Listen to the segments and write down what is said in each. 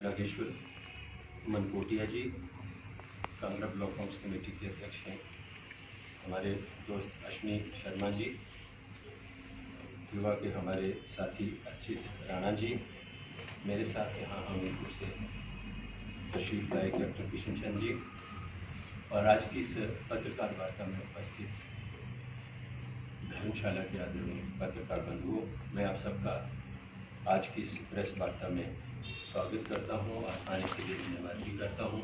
नागेश्वर मनकोटिया जी Kangra block Congress committee के अध्यक्ष हैं। हमारे दोस्त अश्विनी शर्मा जी, युवा के हमारे साथी अर्चित राणा जी, मेरे साथ यहाँ हमीरपुर से तशरीफ लाए कैप्टन किशन चंद जी, और आज की इस पत्रकार वार्ता में उपस्थित धर्मशाला के आदरणीय पत्रकार बंधुओं, मैं आप सबका आज की इस प्रेस वार्ता में स्वागत करता हूं और आने के लिए धन्यवाद भी करता हूं,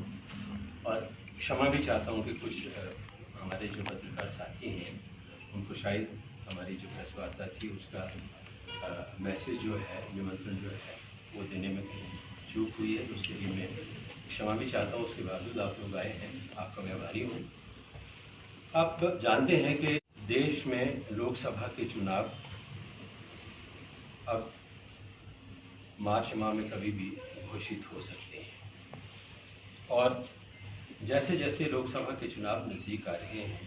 और क्षमा भी चाहता हूं कि कुछ हमारे जो पत्रकार साथी हैं उनको शायद हमारी जो प्रेस वार्ता थी उसका मैसेज जो है, निमंत्रण जो है वो देने में चूक हुई है, तो उसके लिए मैं क्षमा भी चाहता हूँ। उसके बावजूद आप लोग आए हैं, आपका मैं आभारी हूँ। आप जानते हैं कि देश में लोकसभा के चुनाव अब मार्च माह में कभी भी घोषित हो सकते हैं, और जैसे जैसे लोकसभा के चुनाव नज़दीक आ रहे हैं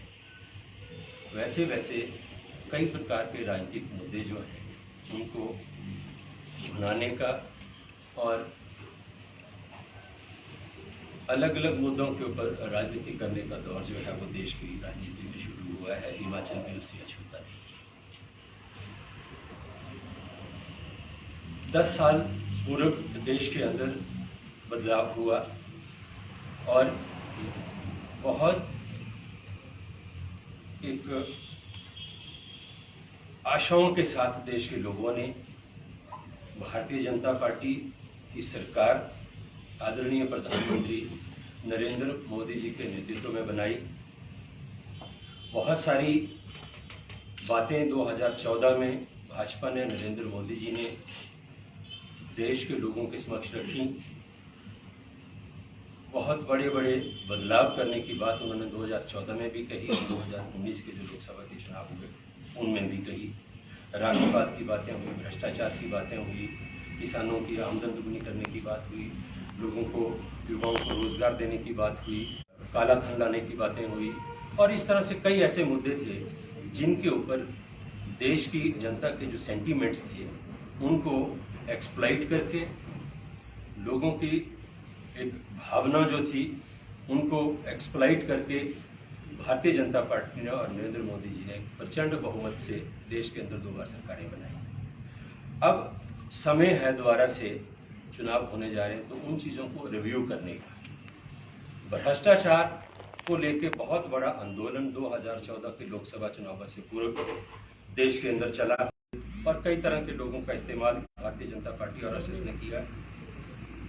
वैसे वैसे कई प्रकार के राजनीतिक मुद्दे जो हैं उनको भुनाने का और अलग अलग मुद्दों के ऊपर राजनीति करने का दौर जो है वो देश की राजनीति में शुरू हुआ है। हिमाचल भी उससे अछूता नहीं है। 10 साल पूर्व देश के अंदर बदलाव हुआ और बहुत एक आशाओं के साथ देश के लोगों ने भारतीय जनता पार्टी की सरकार आदरणीय प्रधानमंत्री नरेंद्र मोदी जी के नेतृत्व में बनाई। बहुत सारी बातें 2014 में भाजपा ने, नरेंद्र मोदी जी ने देश के लोगों के समक्ष रखी। बहुत बड़े बड़े बदलाव करने की बात उन्होंने 2014 में भी कही, 2019 के जो लोकसभा के चुनाव हुए उनमें भी कही। राष्ट्रवाद की बातें हुई, भ्रष्टाचार की बातें हुई, किसानों की आमदन दुगनी करने की बात हुई, लोगों को, युवाओं को रोजगार देने की बात हुई, काला धन लाने की बातें हुई, और इस तरह से कई ऐसे मुद्दे थे जिनके ऊपर देश की जनता के जो सेंटीमेंट्स थे उनको एक्सप्लॉइट करके लोगों की एक भावना जो थी उनको एक्सप्लॉइट करके भारतीय जनता पार्टी ने और नरेंद्र मोदी जी ने प्रचंड बहुमत से देश के अंदर 2 बार सरकारें बनाई। अब समय है दोबारा से चुनाव होने जा रहे हैं, तो उन चीज़ों को रिव्यू करने का। भ्रष्टाचार को लेके बहुत बड़ा आंदोलन 2014 के लोकसभा चुनाव से पूर्व देश के अंदर चला, और कई तरह के लोगों का इस्तेमाल भारतीय जनता पार्टी और आरएसएस ने किया,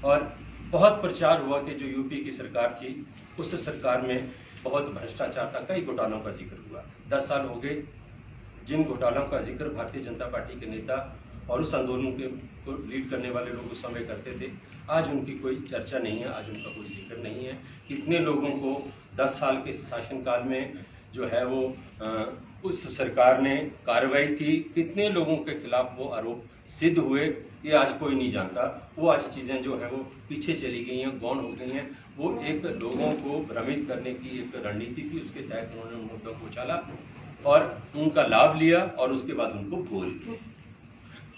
और बहुत प्रचार हुआ कि जो यूपी की सरकार थी उस सरकार में बहुत भ्रष्टाचार था, कई घोटालों का जिक्र हुआ। 10 साल हो गए, जिन घोटालों का जिक्र भारतीय जनता पार्टी के नेता और उस आंदोलन के को लीड करने वाले लोग उस समय करते थे, आज उनकी कोई चर्चा नहीं है, आज उनका कोई जिक्र नहीं है। कितने लोगों को 10 साल के शासनकाल में जो है वो उस सरकार ने कार्रवाई की, कितने लोगों के खिलाफ वो आरोप सिद्ध हुए, ये आज कोई नहीं जानता। वो आज चीज़ें जो है वो पीछे चली गई हैं, गौण हो गई हैं। वो एक लोगों को भ्रमित करने की एक रणनीति थी, उसके तहत उन्होंने उन मुद्दों को उछाला और उनका लाभ लिया और उसके बाद उनको भूल गए।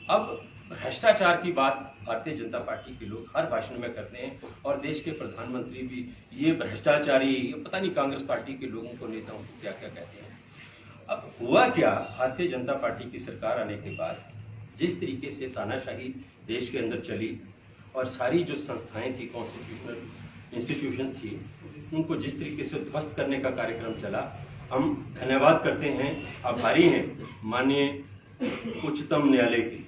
अब भ्रष्टाचार की बात भारतीय जनता पार्टी के लोग हर भाषण में करते हैं, और देश के प्रधानमंत्री भी ये भ्रष्टाचारी, पता नहीं कांग्रेस पार्टी के लोगों को, नेताओं को क्या क्या कहते हैं। अब हुआ क्या, भारतीय जनता पार्टी की सरकार आने के बाद जिस तरीके से तानाशाही देश के अंदर चली और सारी जो संस्थाएं थी, कॉन्स्टिट्यूशनल इंस्टीट्यूशंस थी, उनको जिस तरीके से ध्वस्त करने का कार्यक्रम चला, हम धन्यवाद करते हैं, आभारी हैं माननीय उच्चतम न्यायालय की,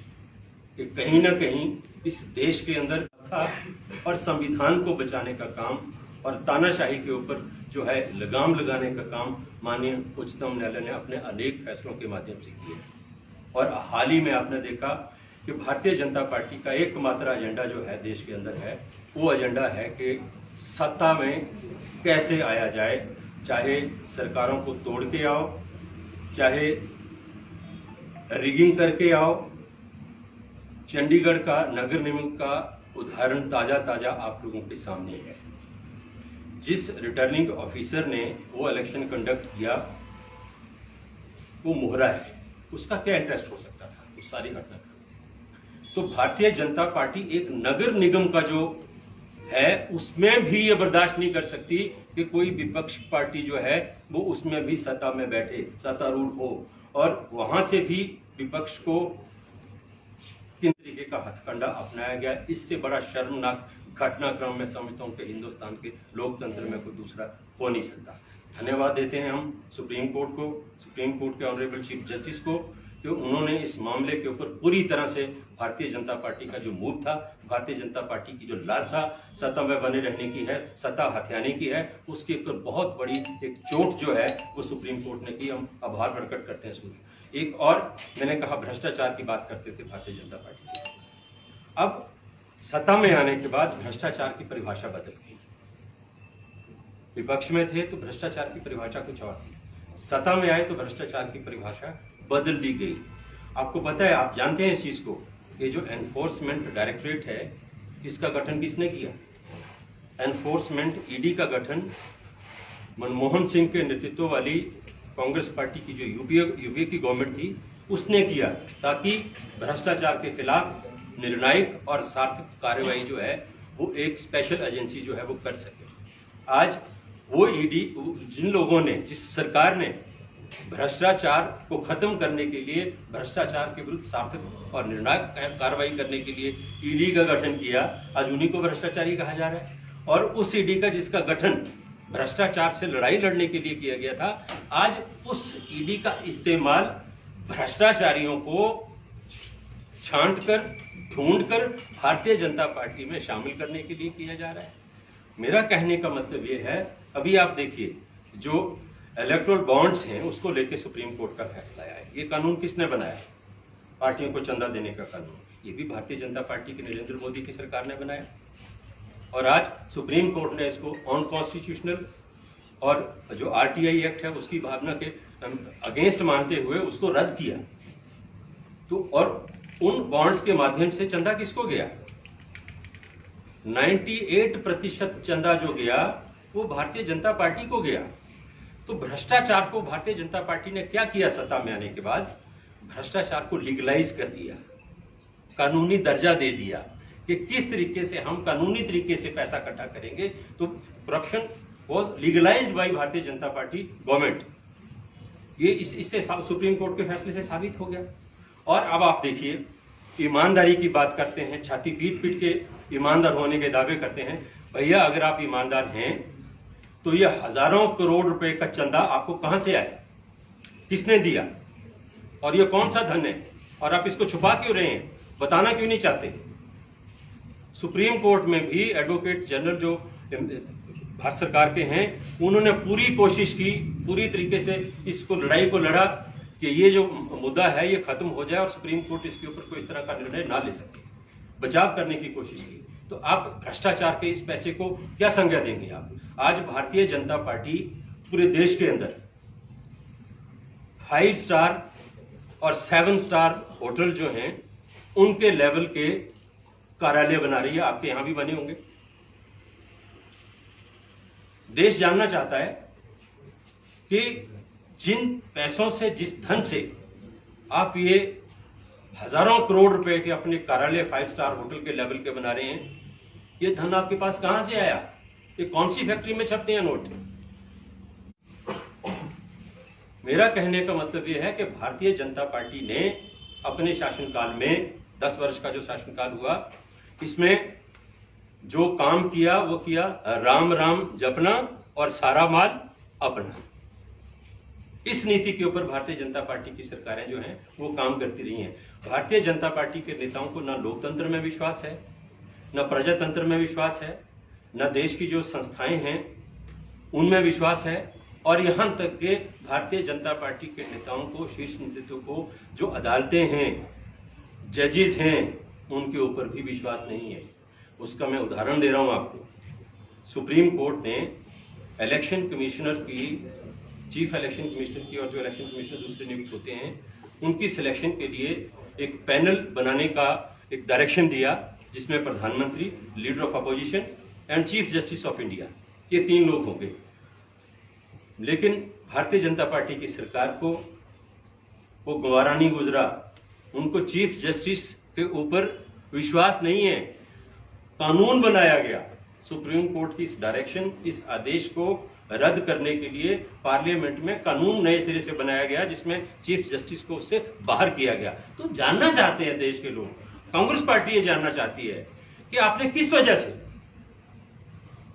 कि कहीं ना कहीं इस देश के अंदर था और संविधान को बचाने का काम और तानाशाही के ऊपर जो है लगाम लगाने का काम माननीय उच्चतम न्यायालय ने अपने अनेक फैसलों के माध्यम से किए। और हाल ही में आपने देखा कि भारतीय जनता पार्टी का एकमात्र एजेंडा जो है देश के अंदर है, वो एजेंडा है कि सत्ता में कैसे आया जाए, चाहे सरकारों को तोड़ के आओ, चाहे रिगिंग करके आओ। चंडीगढ़ का नगर निगम का उदाहरण ताजा ताजा आप लोगों के सामने है। जिस रिटर्निंग ऑफिसर ने वो इलेक्शन कंडक्ट किया वो मोहरा है, उसका क्या इंटरेस्ट हो सकता था उस सारी घटनाक्रम। तो भारतीय जनता पार्टी एक नगर निगम का जो है उसमें भी ये बर्दाश्त नहीं कर सकती कि कोई विपक्ष पार्टी जो है वो उसमें भी सत्ता में बैठे, सत्तारूढ़ हो, और वहां से भी विपक्ष को किन तरीके का हथकंडा अपनाया गया। इससे बड़ा शर्मनाक घटनाक्रम मैं समझता हूँ कि हिंदुस्तान के लोकतंत्र में कोई दूसरा हो नहीं सकता। धन्यवाद देते हैं हम सुप्रीम कोर्ट को, सुप्रीम कोर्ट के ऑनरेबल चीफ जस्टिस को, कि उन्होंने इस मामले के ऊपर पूरी तरह से भारतीय जनता पार्टी का जो मूव था, भारतीय जनता पार्टी की जो लालसा सत्ता में बने रहने की है, सत्ता हथियाने की है, उसके ऊपर बहुत बड़ी एक चोट जो है वो सुप्रीम कोर्ट ने की। हम आभार प्रकट करते हैं सूर्य। एक और मैंने कहा भ्रष्टाचार की बात करते थे भारतीय जनता पार्टी की। अब सत्ता में आने के बाद भ्रष्टाचार की परिभाषा बदल गई। विपक्ष में थे तो भ्रष्टाचार की परिभाषा कुछ और थी, सत्ता में आए तो भ्रष्टाचार की परिभाषा बदल दी गई। आपको पता है, आप जानते हैं इस चीज को, कि जो एनफोर्समेंट डायरेक्टरेट है इसका गठन किसने किया? एनफोर्समेंट ईडी का गठन मनमोहन सिंह के नेतृत्व वाली कांग्रेस पार्टी की जो यूपीए की गवर्नमेंट थी उसने किया, ताकि भ्रष्टाचार के खिलाफ निर्णायक और सार्थक कार्रवाई जो है वो एक स्पेशल एजेंसी जो है वो कर सके। आज वो ईडी, जिन लोगों ने, जिस सरकार ने भ्रष्टाचार को खत्म करने के लिए, भ्रष्टाचार के विरुद्ध सार्थक और निर्णायक कार्रवाई करने के लिए ईडी का गठन किया, आज उन्हीं को भ्रष्टाचारी कहा जा रहा है। और उस ईडी का जिसका गठन भ्रष्टाचार से लड़ाई लड़ने के लिए किया गया था, आज उस ईडी का इस्तेमाल भ्रष्टाचारियों को छांटकर, ढूंढकर भारतीय जनता पार्टी में शामिल करने के लिए किया जा रहा है। मेरा कहने का मतलब ये है, अभी आप देखिए जो इलेक्टोरल बॉन्ड्स हैं उसको लेके सुप्रीम कोर्ट का फैसला आया है। ये कानून किसने बनाया? पार्टियों को चंदा देने का कानून, ये भी भारतीय जनता पार्टी के नरेंद्र मोदी की सरकार ने बनाया। और आज सुप्रीम कोर्ट ने इसको अनकॉन्स्टिट्यूशनल और जो आरटीआई एक्ट है उसकी भावना के अगेंस्ट मानते हुए उसको रद्द किया। तो और उन बॉन्ड्स के माध्यम से चंदा किसको गया? 98% चंदा जो गया वो भारतीय जनता पार्टी को गया। तो भ्रष्टाचार को भारतीय जनता पार्टी ने क्या किया? सत्ता में आने के बाद भ्रष्टाचार को लीगलाइज कर दिया, कानूनी दर्जा दे दिया कि किस तरीके से हम कानूनी तरीके से पैसा इकट्ठा करेंगे। तो corruption was legalised bye Bharatiya Janata party government. ये इससे सुप्रीम कोर्ट के फैसले से साबित हो गया। और अब आप देखिए, ईमानदारी की बात करते हैं, छाती पीट पीट के ईमानदार होने के दावे करते हैं। भैया अगर आप ईमानदार हैं तो ये हजारों करोड़ रुपए का चंदा आपको कहां से आया, किसने दिया, और ये कौन सा धन है, और आप इसको छुपा क्यों रहे हैं, बताना क्यों नहीं चाहते? सुप्रीम कोर्ट में भी एडवोकेट जनरल जो भारत सरकार के हैं उन्होंने पूरी कोशिश की, पूरी तरीके से इसको लड़ाई को लड़ा कि ये जो मुद्दा है ये खत्म हो जाए और सुप्रीम कोर्ट इसके ऊपर कोई इस तरह का निर्णय ना ले सके, बचाव करने की कोशिश की। तो आप भ्रष्टाचार के इस पैसे को क्या संज्ञा देंगे आप? आज भारतीय जनता पार्टी पूरे देश के अंदर 5 स्टार और 7 स्टार होटल जो हैं उनके लेवल के कार्यालय बना रही है। आपके यहां भी बने होंगे। देश जानना चाहता है कि जिन पैसों से, जिस धन से आप ये हजारों करोड़ रुपए के अपने कार्यालय 5 स्टार होटल के लेवल के बना रहे हैं, ये धन आपके पास कहां से आया? ये कौन सी फैक्ट्री में छपते हैं नोट? मेरा कहने का मतलब यह है कि भारतीय जनता पार्टी ने अपने शासनकाल में 10 वर्ष का जो शासनकाल हुआ, इसमें जो काम किया वो किया राम राम जपना और सारा माल अपना। इस नीति के ऊपर भारतीय जनता पार्टी की सरकारें जो हैं वो काम करती रही हैं। भारतीय जनता पार्टी के नेताओं को ना लोकतंत्र में विश्वास है, न प्रजातंत्र में विश्वास है, न देश की जो संस्थाएं हैं उनमें विश्वास है, और यहां तक कि भारतीय जनता पार्टी के नेताओं को, शीर्ष नेतृत्व को, जो अदालतें हैं, जजेस हैं, उनके ऊपर भी विश्वास नहीं है। उसका मैं उदाहरण दे रहा हूं आपको। सुप्रीम कोर्ट ने इलेक्शन कमिश्नर की, चीफ इलेक्शन कमिश्नर की, और जो इलेक्शन कमिश्नर दूसरे नियुक्त होते हैं उनकी सिलेक्शन के लिए एक पैनल बनाने का एक डायरेक्शन दिया, जिसमें प्रधानमंत्री, leader of opposition and chief justice of India, ये 3 लोग होंगे। लेकिन भारतीय जनता पार्टी की सरकार को वो गवारा नहीं गुजरा, उनको चीफ जस्टिस के ऊपर विश्वास नहीं है। कानून बनाया गया सुप्रीम कोर्ट की इस डायरेक्शन, इस आदेश को रद्द करने के लिए पार्लियामेंट में कानून नए सिरे से बनाया गया, जिसमें चीफ जस्टिस को उससे बाहर किया गया। तो जानना चाहते हैं देश के लोग, कांग्रेस पार्टी ये जानना चाहती है कि आपने किस वजह से,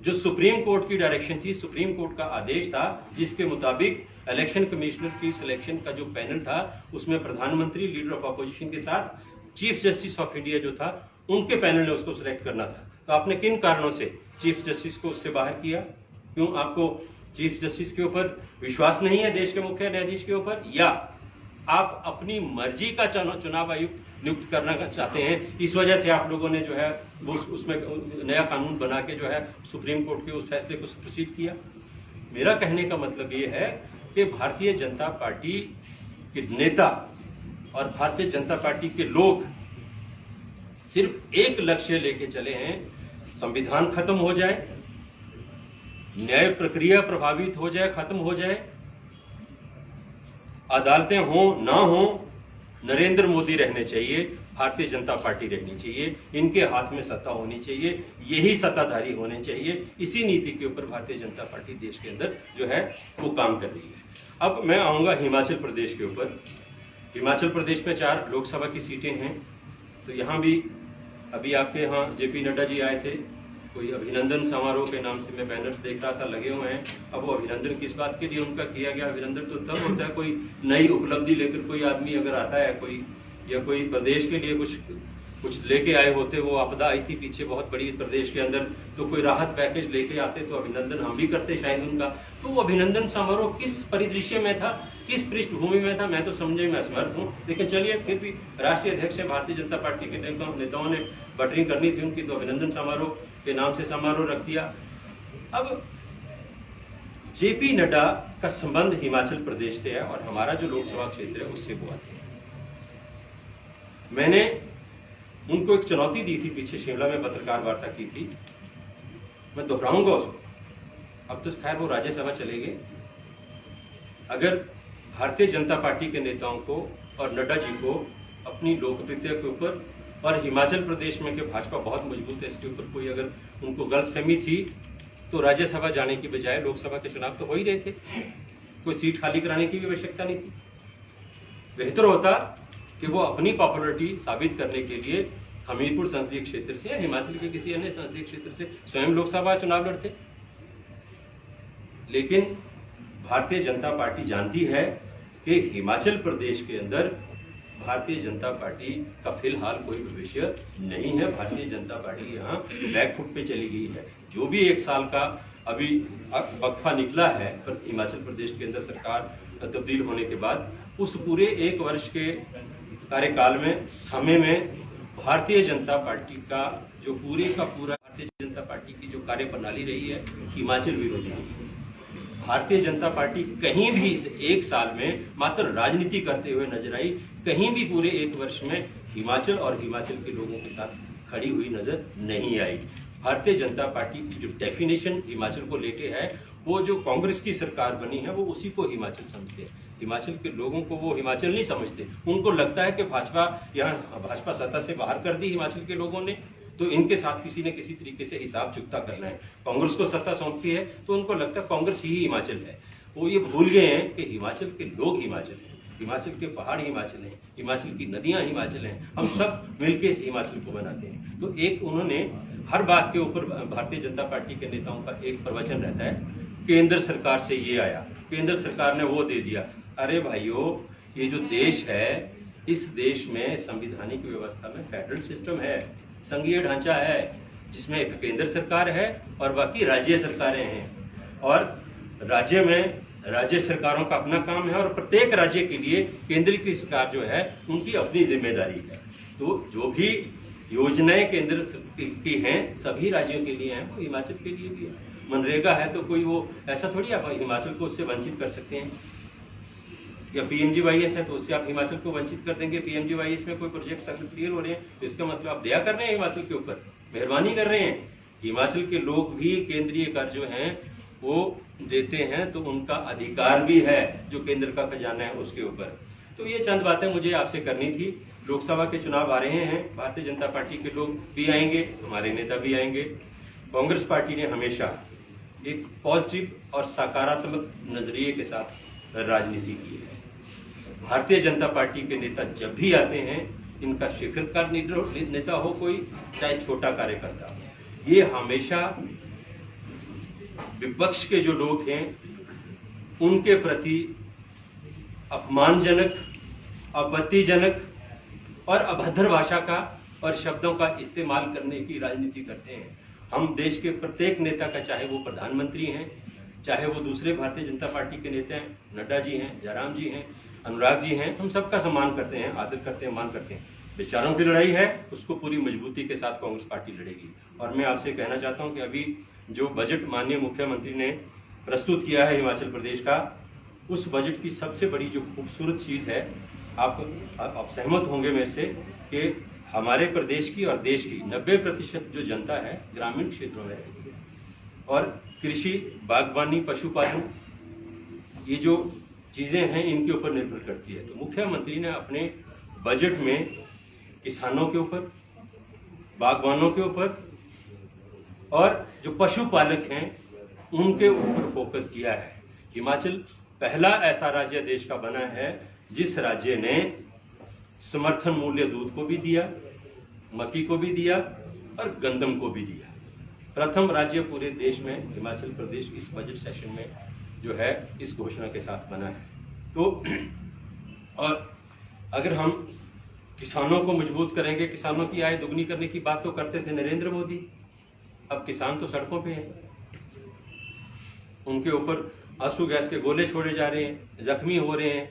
जो सुप्रीम कोर्ट की डायरेक्शन थी, सुप्रीम कोर्ट का आदेश था, जिसके मुताबिक इलेक्शन कमिश्नर की सिलेक्शन का जो पैनल था, उसमें प्रधानमंत्री, लीडर ऑफ अपोजिशन के साथ चीफ जस्टिस ऑफ इंडिया जो था, उनके पैनल ने उसको सिलेक्ट करना था। तो आपने किन कारणों से चीफ जस्टिस को उससे बाहर किया? क्यों आपको चीफ जस्टिस के ऊपर विश्वास नहीं है, देश के मुख्य न्यायाधीश के ऊपर, या आप अपनी मर्जी का चुनाव आयुक्त नियुक्त करना चाहते हैं, इस वजह से आप लोगों ने जो है वो उसमें नया कानून बना के जो है सुप्रीम कोर्ट के उस फैसले को सुप्रसीद किया? मेरा कहने का मतलब ये है कि भारतीय जनता पार्टी के नेता और भारतीय जनता पार्टी के लोग सिर्फ एक लक्ष्य लेके चले हैं, संविधान खत्म हो जाए, न्याय प्रक्रिया प्रभावित हो जाए, खत्म हो जाए, अदालतें हो ना हो, नरेंद्र मोदी रहने चाहिए, भारतीय जनता पार्टी रहनी चाहिए, इनके हाथ में सत्ता होनी चाहिए, यही सत्ताधारी होने चाहिए। इसी नीति के ऊपर भारतीय जनता पार्टी देश के अंदर जो है वो काम कर रही है। अब मैं आऊंगा हिमाचल प्रदेश के ऊपर। हिमाचल प्रदेश में 4 लोकसभा की सीटें हैं। तो यहाँ भी अभी आपके यहाँ जेपी नड्डा जी आए थे, कोई अभिनंदन समारोह के नाम से मैं बैनर्स देख रहा था लगे हुए हैं। अब वो अभिनंदन किस बात के लिए उनका किया गया? अभिनंदन तो तब होता है कोई नई उपलब्धि लेकर कोई आदमी अगर आता है, कोई या कोई प्रदेश के लिए कुछ लेके आए होते, वो आपदा आई थी पीछे बहुत बड़ी प्रदेश के अंदर, तो कोई राहत पैकेज लेके आते तो अभिनंदन हम भी करते शायद उनका। तो वो अभिनंदन समारोह किस परिदृश्य में था, किस पृष्ठभूमि में था, मैं तो समझे में असमर्थ हूँ। लेकिन चलिए, फिर भी राष्ट्रीय अध्यक्ष है भारतीय जनता पार्टी के नेताओं ने बटरिंग करनी थी उनकी, तो अभिनंदन समारोह के नाम से समारोह रख दिया। अब जेपी नड्डा का संबंध हिमाचल प्रदेश से है और हमारा जो लोकसभा क्षेत्र है उससे हुआ था। मैंने उनको एक चुनौती दी थी, पीछे शिमला में पत्रकार वार्ता की थी, मैं दोहराऊंगा उसको। अब तो खैर वो राज्यसभा चले गए। अगर भारतीय जनता पार्टी के नेताओं को और नड्डा जी को अपनी लोकप्रियता के ऊपर और हिमाचल प्रदेश में कि भाजपा बहुत मजबूत है, इसके ऊपर कोई अगर उनको गलतफहमी थी, तो राज्यसभा जाने की बजाय लोकसभा के चुनाव तो हो ही रहे थे, कोई सीट खाली कराने की भी आवश्यकता नहीं थी। बेहतर होता कि वो अपनी पॉपुलरिटी साबित करने के लिए हमीरपुर संसदीय क्षेत्र से या हिमाचल के किसी अन्य संसदीय क्षेत्र से स्वयं लोकसभा चुनाव लड़ते। लेकिन भारतीय जनता पार्टी जानती है कि हिमाचल प्रदेश के अंदर भारतीय जनता पार्टी का फिलहाल कोई भविष्य नहीं है। भारतीय जनता पार्टी यहाँ बैकफुट पे चली गई है। जो भी 1 साल का अभी वक्फा निकला है पर हिमाचल प्रदेश के अंदर सरकार तब्दील होने के बाद, उस पूरे 1 वर्ष के कार्यकाल में समय में भारतीय जनता पार्टी का जो पूरे का पूरा भारतीय जनता पार्टी की जो कार्य प्रणाली रही है हिमाचल विरोधी रही है। भारतीय जनता पार्टी कहीं भी इस 1 साल में मात्र राजनीति करते हुए नजर आई, कहीं भी पूरे 1 वर्ष में हिमाचल और हिमाचल के लोगों के साथ खड़ी हुई नजर नहीं आई। भारतीय जनता पार्टी की जो डेफिनेशन हिमाचल को लेके है, वो जो कांग्रेस की सरकार बनी है वो उसी को हिमाचल समझते हैं। हिमाचल के लोगों को वो हिमाचल नहीं समझते। उनको लगता है कि भाजपा सत्ता से बाहर कर दी हिमाचल के लोगों ने, तो इनके साथ किसी न किसी तरीके से हिसाब चुकता करना है। कांग्रेस को सत्ता सौंपती है तो उनको लगता है कांग्रेस ही हिमाचल है। वो ये भूल गए हैं कि हिमाचल के लोग हिमाचल हैं, हिमाचल के पहाड़ हिमाचल हैं, हिमाचल की नदियां हिमाचल हैं। हम सब मिलकर इस हिमाचल को बनाते हैं। तो एक उन्होंने हर बात के ऊपर भारतीय जनता पार्टी के नेताओं का एक प्रवचन रहता है, केंद्र सरकार से ये आया, केंद्र सरकार ने वो दे दिया। अरे भाइयों, ये जो देश है, इस देश में संवैधानिक व्यवस्था में फेडरल सिस्टम है, संघीय ढांचा है, जिसमें एक केंद्र सरकार है और बाकी राज्य सरकारें हैं। और राज्य में राज्य सरकारों का अपना काम है और प्रत्येक राज्य के लिए केंद्र की सरकार जो है उनकी अपनी जिम्मेदारी है। तो जो भी योजनाएं केंद्र की हैं सभी राज्यों के लिए हैं, वो हिमाचल के लिए भी है। मनरेगा है तो कोई वो ऐसा थोड़ी आप हिमाचल को उससे वंचित कर सकते हैं, या पीएमजीवाईएस है तो उससे आप हिमाचल को वंचित कर देंगे। पीएमजीवाईएस में कोई प्रोजेक्ट क्लियर हो रहे हैं तो इसका मतलब आप दया कर रहे हैं हिमाचल के ऊपर, मेहरबानी कर रहे हैं। हिमाचल के लोग भी केंद्रीय कर जो हैं वो देते हैं, तो उनका अधिकार भी है जो केंद्र का खजाना है उसके ऊपर। तो ये चंद बातें मुझे आपसे करनी थी। लोकसभा के चुनाव आ रहे हैं, भारतीय जनता पार्टी के लोग भी आएंगे, हमारे नेता भी आएंगे। कांग्रेस पार्टी ने हमेशा एक पॉजिटिव और सकारात्मक नजरिए के साथ राजनीति की है। भारतीय जनता पार्टी के नेता जब भी आते हैं, इनका शिखर का नेता हो कोई, चाहे छोटा कार्यकर्ता, ये हमेशा विपक्ष के जो लोग हैं उनके प्रति अपमानजनक, आपत्तिजनक और अभद्र भाषा का और शब्दों का इस्तेमाल करने की राजनीति करते हैं। हम देश के प्रत्येक नेता का, चाहे वो प्रधानमंत्री हैं, चाहे वो दूसरे भारतीय जनता पार्टी के नेता हैं, नड्डा जी हैं, जयराम जी हैं, अनुराग जी हैं, हम सबका सम्मान करते हैं, आदर करते हैं, मान करते हैं। विचारों की लड़ाई है, उसको पूरी मजबूती के साथ कांग्रेस पार्टी लड़ेगी। और मैं आपसे कहना चाहता हूं कि अभी जो बजट माननीय मुख्यमंत्री ने प्रस्तुत किया है हिमाचल प्रदेश का, उस बजट की सबसे बड़ी जो खूबसूरत चीज है, आप सहमत होंगे मेरे से कि हमारे प्रदेश की और देश की 90% जो जनता है ग्रामीण क्षेत्रों में रहती है और कृषि, बागवानी, पशुपालन, ये जो चीजें हैं इनके ऊपर निर्भर करती है। तो मुख्यमंत्री ने अपने बजट में किसानों के ऊपर, बागवानों के ऊपर और जो पशुपालक हैं उनके ऊपर फोकस किया है। हिमाचल पहला ऐसा राज्य देश का बना है जिस राज्य ने समर्थन मूल्य दूध को भी दिया, मक्की को भी दिया और गंदम को भी दिया। प्रथम राज्य पूरे देश में हिमाचल प्रदेश इस बजट सेशन में जो है इस घोषणा के साथ बना है। तो और अगर हम किसानों को मजबूत करेंगे, किसानों की आय दुगनी करने की बात तो करते थे नरेंद्र मोदी, अब किसान तो सड़कों पे हैं, उनके ऊपर आंसू गैस के गोले छोड़े जा रहे हैं, जख्मी हो रहे हैं,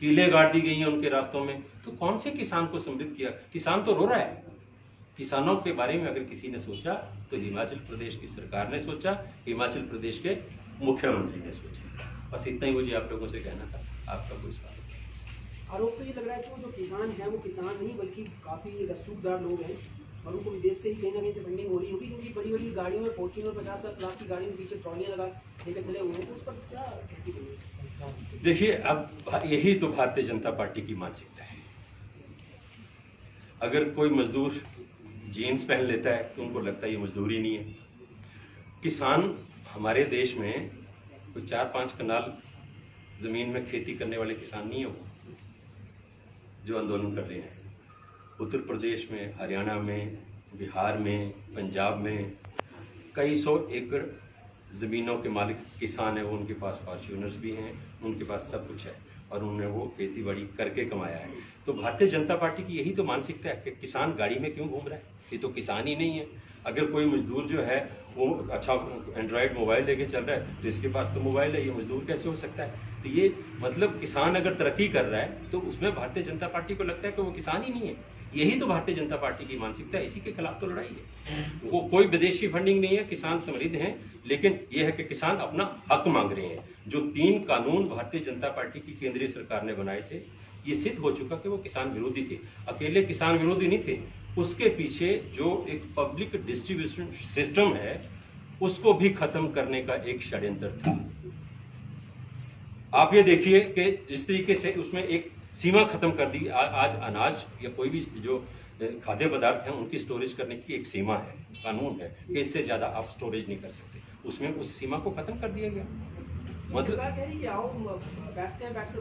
कीलें गाड़ दी गई हैं उनके रास्तों में। तो कौन से किसान को समृद्ध किया? किसान तो रो रहा है। किसानों के बारे में अगर किसी ने सोचा तो हिमाचल प्रदेश की सरकार ने सोचा, हिमाचल प्रदेश के मुख्यमंत्री ने सोचा। बस इतना ही मुझे आप लोगों से कहना था। आपका कोई सवाल? आरोप तो ये लग रहा है कि वो जो किसान है वो किसान नहीं बल्कि काफी रसूखदार लोग हैं और उनको विदेश से ही कहीं ना कहीं से फंडिंग हो रही होगी, क्योंकि बड़ी बड़ी गाड़ियों में फॉर्च्यूनर 50-10 लाख की गाड़ी में पीछे ट्रॉलियां लगा लेकर चले हुए हैं। तो उस पर क्या कहती है? देखिए, अब यही तो भारतीय जनता पार्टी की मानसिकता है। अगर कोई मजदूर जीन्स पहन लेता है तो उनको लगता है ये मजदूरी नहीं है। किसान हमारे देश में कोई 4-5 कनाल जमीन में खेती करने वाले किसान नहीं है वो जो आंदोलन कर रहे हैं। उत्तर प्रदेश में, हरियाणा में, बिहार में, पंजाब में कई सौ एकड़ जमीनों के मालिक किसान है। वो उनके पास फॉर्च्यूनर्स भी हैं, उनके पास सब कुछ है और उन्होंने वो खेती बाड़ी करके कमाया है। तो भारतीय जनता पार्टी की यही तो मानसिकता है कि किसान गाड़ी में क्यों घूम रहा है, ये तो किसान ही नहीं है। अगर कोई मजदूर जो है वो अच्छा एंड्रॉयड मोबाइल लेके चल रहा है तो इसके पास तो मोबाइल है, ये मजदूर कैसे हो सकता है? तो ये मतलब किसान अगर तरक्की कर रहा है तो उसमें भारतीय जनता पार्टी को लगता है कि वो किसान ही नहीं है। यही तो भारतीय जनता पार्टी की मानसिकता है, इसी के खिलाफ तो लड़ाई है। वो कोई विदेशी फंडिंग नहीं है, किसान समृद्ध हैं, लेकिन यह है कि किसान अपना हक मांग रहे हैं। जो 3 कानून भारतीय जनता पार्टी की केंद्रीय सरकार ने बनाए थे, ये सिद्ध हो चुका कि वो किसान विरोधी थे। अकेले किसान विरोधी नहीं थे, उसके पीछे जो एक पब्लिक डिस्ट्रीब्यूशन सिस्टम है उसको भी खत्म करने का एक षड्यंत्र था। आप ये देखिए कि जिस तरीके से उसमें एक सीमा खत्म कर दी। आज अनाज या कोई भी जो खाद्य पदार्थ हैं उनकी स्टोरेज करने की एक सीमा है, कानून है कि इससे ज्यादा आप स्टोरेज नहीं कर सकते। उसमें उस सीमा को खत्म कर दिया गया। मतलब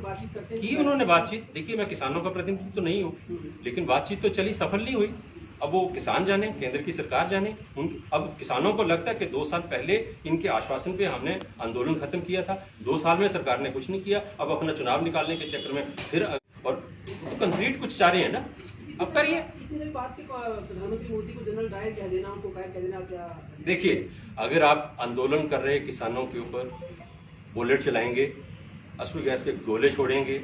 बातचीत करते हैं की उन्होंने बातचीत। देखिए, मैं किसानों का प्रतिनिधि तो नहीं हूँ, लेकिन बातचीत तो चली, सफल नहीं हुई। अब वो किसान जाने, केंद्र की सरकार जाने। अब किसानों को लगता है कि 2 साल पहले इनके आश्वासन पे हमने आंदोलन खत्म किया था, 2 साल में सरकार ने कुछ नहीं किया। अब अपना चुनाव निकालने के चक्कर में फिर और तो कंक्रीट कुछ चाह रहे हैं ना, अब करिए। इतनी सारी बात प्रधानमंत्री मोदी को जनरल डायर कह देना, उनको कह देना क्या? देखिए, अगर आप आंदोलन कर रहे किसानों के ऊपर बुलेट चलाएंगे, आंसू गैस के गोले छोड़ेंगे,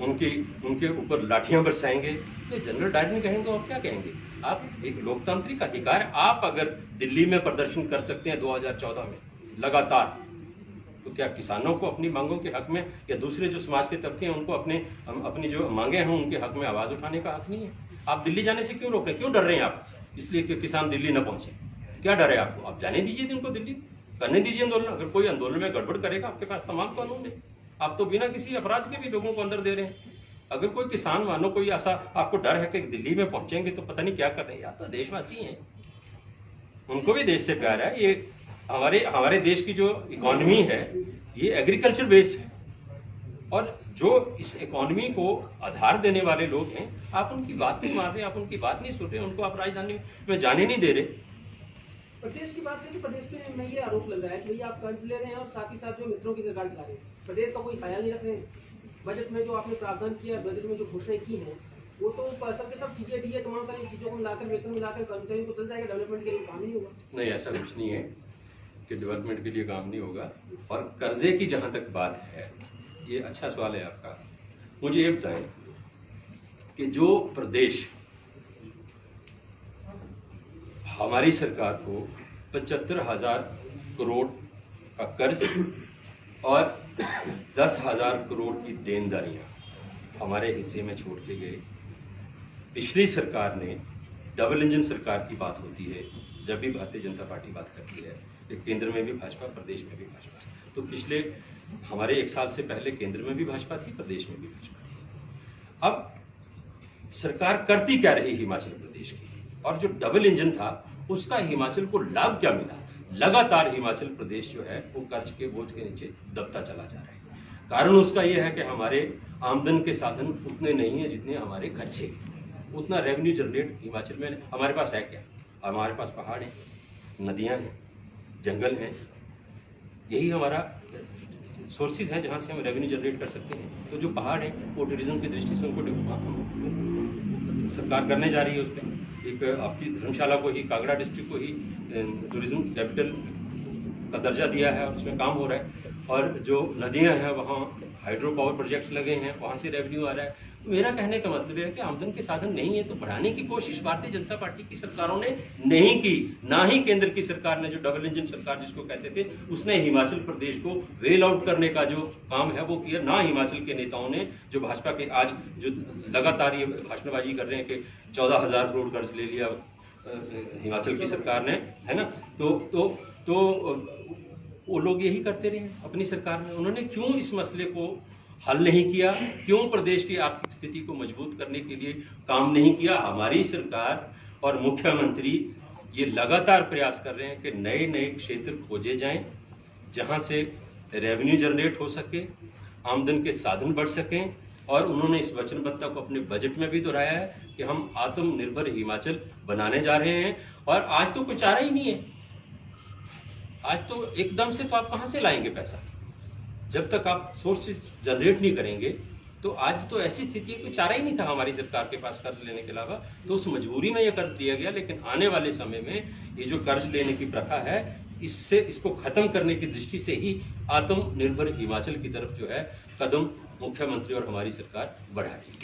उनके ऊपर लाठियां बरसाएंगे, तो जनरल डायर नहीं कहेंगे और क्या कहेंगे? आप एक लोकतांत्रिक अधिकार, आप अगर दिल्ली में प्रदर्शन कर सकते हैं 2014 में लगातार, तो क्या किसानों को अपनी मांगों के हक में या दूसरे जो समाज के तबके हैं उनको अपनी जो मांगे हैं उनके हक में आवाज उठाने का हक नहीं है? आप दिल्ली जाने से क्यों रोक रहे हैं? क्यों डर रहे हैं आप? इसलिए कि किसान दिल्ली न पहुंचे। क्या डर है आपको? आप जाने दीजिए उनको दिल्ली, करने दीजिए आंदोलन। अगर कोई आंदोलन में गड़बड़ करेगा, आपके पास तमाम कानून है। आप तो बिना किसी अपराध के भी लोगों को अंदर दे रहे हैं। अगर कोई किसान मानो कोई ऐसा आपको डर है कि दिल्ली में पहुंचेंगे तो पता नहीं क्या कर रहे हैं, या तो देशवासी हैं। उनको भी देश से प्यार है। ये हमारे देश की जो इकोनॉमी है ये एग्रीकल्चर बेस्ड है, और जो इस इकोनॉमी को आधार देने वाले लोग हैं, आप उनकी बात नहीं मान रहे, आप उनकी बात नहीं सुन रहे, उनको आप राजधानी में जाने नहीं दे रहे। प्रदेश की बात करें तो प्रदेश में ये आरोप लग रहा है कि भैया आप कर्ज ले रहे हैं और साथ ही साथ जो मित्रों की सरकार चला रहे हैं, प्रदेश का कोई ख्याल नहीं रख रहे हैं। बजट में जो आपने प्रावधान किया, बजट में जो घोषणाएं की हैं, वो तो सब के सब टीए तमाम सारी चीजों को मिलाकर, वेतन मिलाकर कर्मचारियों को चल जाएगा, डेवलपमेंट के लिए काम नहीं होगा। नहीं, ऐसा कुछ नहीं है कि डेवलपमेंट के लिए काम नहीं होगा। और कर्जे की जहां तक बात है, ये अच्छा सवाल है आपका। मुझे ये बताएं कि जो प्रदेश हमारी सरकार को 75,000 करोड़ का कर्ज और 10,000 करोड़ की देनदारियां हमारे हिस्से में छोड़ के गए। पिछली सरकार ने, डबल इंजन सरकार की बात होती है जब भी भारतीय जनता पार्टी बात करती है, कि केंद्र में भी भाजपा, प्रदेश में भी भाजपा। तो पिछले हमारे 1 साल से पहले केंद्र में भी भाजपा थी, प्रदेश में भी भाजपा थी। अब सरकार करती क्या रही हिमाचल प्रदेश की, और जो डबल इंजन था उसका हिमाचल को लाभ क्या मिला? लगातार हिमाचल प्रदेश जो है वो कर्ज के बोझ के नीचे दबता चला जा रहा है। कारण उसका यह है कि हमारे आमदन के साधन उतने नहीं है जितने हमारे खर्चे। उतना रेवेन्यू जनरेट हिमाचल में हमारे पास है क्या? हमारे पास पहाड़ है, नदियां हैं, जंगल हैं, यही हमारा सोर्सेज हैं जहां से हम रेवेन्यू जनरेट कर सकते हैं। तो जो पहाड़ है वो टूरिज्म की दृष्टि से उनको सरकार करने जा रही है। उस पर एक आपकी धर्मशाला को ही, कांगड़ा डिस्ट्रिक्ट को ही टूरिज्म कैपिटल का दर्जा दिया है और उसमें काम हो रहा है। और जो नदियां हैं वहाँ हाइड्रो पावर प्रोजेक्ट्स लगे हैं, वहाँ से रेवेन्यू आ रहा है। तो मेरा कहने का मतलब है कि आमदन के साधन नहीं है तो बढ़ाने की कोशिश भारतीय जनता पार्टी की सरकारों ने नहीं की। ना ही केंद्र की सरकार ने, जो डबल इंजन सरकार जिसको कहते थे, उसने हिमाचल प्रदेश को वेल आउट करने का जो काम है वो किया। ना हिमाचल के नेताओं ने, जो भाजपा के आज जो लगातार ये भाषणबाजी कर रहे हैं कि 14,000 करोड़ कर्ज ले लिया हिमाचल की सरकार ने, है ना, तो वो लोग यही करते रहे अपनी सरकार में। उन्होंने क्यों इस मसले को हल नहीं किया? क्यों प्रदेश की आर्थिक स्थिति को मजबूत करने के लिए काम नहीं किया? हमारी सरकार और मुख्यमंत्री ये लगातार प्रयास कर रहे हैं कि नए नए क्षेत्र खोजे जाएं जहां से रेवेन्यू जनरेट हो सके, आमदन के साधन बढ़ सकें। और उन्होंने इस वचनबद्धता को अपने बजट में भी दोहराया है कि हम आत्मनिर्भर हिमाचल बनाने जा रहे हैं। और आज तो कोई चारा ही नहीं है। आज तो एकदम से तो आप कहां से लाएंगे पैसा? जब तक आप सोर्सेज जनरेट नहीं करेंगे तो आज तो ऐसी स्थिति है, कोई चारा ही नहीं था हमारी सरकार के पास कर्ज लेने के अलावा। तो उस मजबूरी में यह कर्ज लिया गया। लेकिन आने वाले समय में ये जो कर्ज लेने की प्रथा है, इसको खत्म करने की दृष्टि से ही आत्मनिर्भर हिमाचल की तरफ जो है कदम मुख्यमंत्री और हमारी सरकार बढ़ा रही है।